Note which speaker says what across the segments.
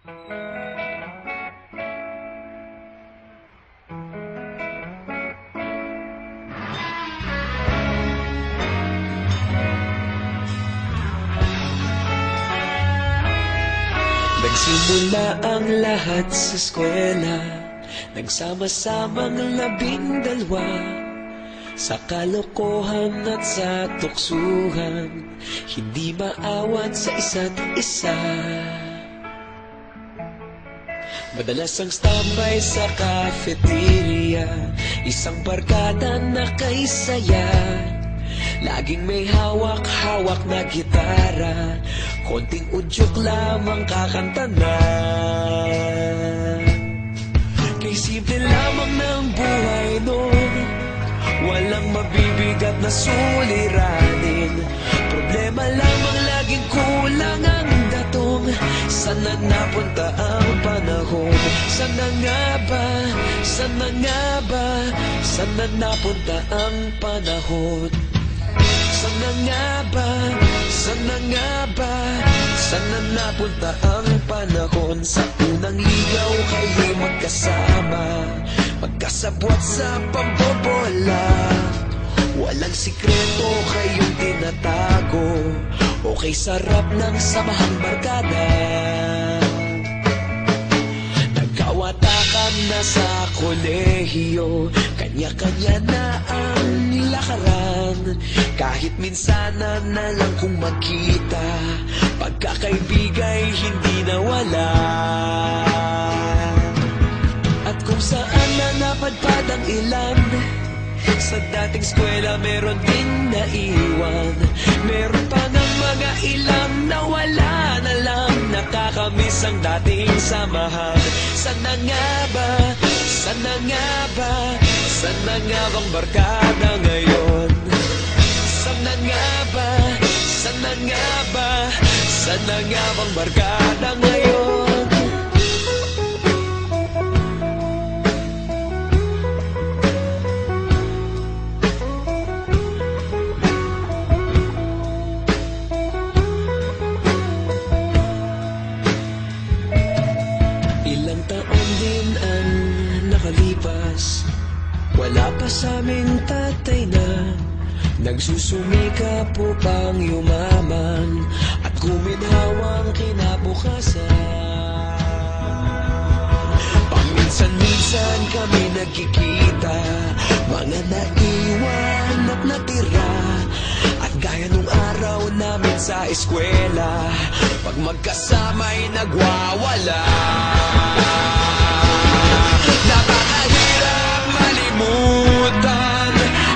Speaker 1: Nagsimula ang lahat sa eskwela, nagsama-samang 12 sa kalokohan at sa tuksuhan, hindi maawat sa isa't isa. Madalas ang standby sa cafeteria, isang barkada na kay saya. Laging may hawak-hawak na gitara, konting udyok lamang kakanta na. Kay simple lamang ng buhay noon, walang mabibigat na suliranin. Problema lamang laging kulang ang datong. Sana napunta ang panahon? Sana nga ba? Sana nga ba? Sana napunta ang panahon? Sana nga ba? Sana nga ba? Sana napunta ang panahon? Sa unang ligaw kayo'y magkasama, magkasabwat sa pambobola. Walang sikreto kayong tinatago, okay sarap ng samahang barkada. Nagkawatakan na sa kolehiyo, kanya-kanya na ang nilakaran. Kahit minsanan na lang kung magkita, pagkakaibigay hindi nawala. At kung saan na napadpad ang ilan, sa dating eskwela meron din naiwan. Meron pa ng mga ilang nawala na lang, nakakamiss ang dating samahan. Sana nga ba? Sana nga ba? Sana nga bang barkada ngayon? Sana nga ba? Sana nga ba? Sana nga bang barkada ngayon? Ilang taon din ang nakalipas, wala pa sa aming tatay na nagsusumikap upang yumaman at guminhawang kinabukasan. Paminsan-minsan kami nagkikita, mga naiwan at natira. At gaya nung araw namin sa eskwela, pag magkasama'y nagwawala. Napakahirap malimutan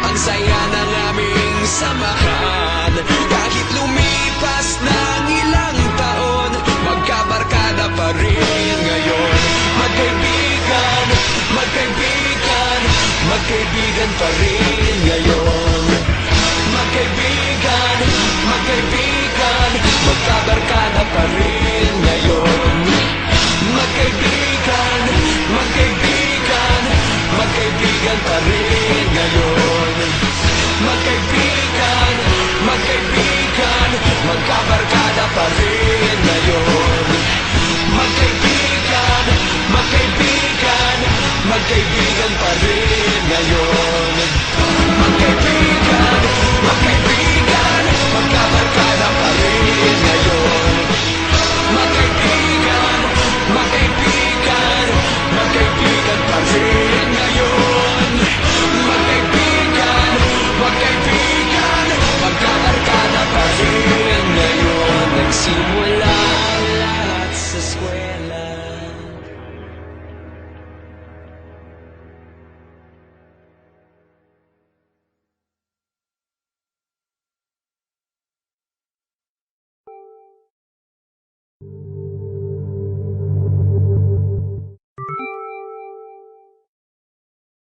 Speaker 1: ang saya ng aming samahan. Kahit lumipas ng ilang taon, magkabarkada pa rin ngayon. Magkaibigan, magkaibigan, magkaibigan pa rin.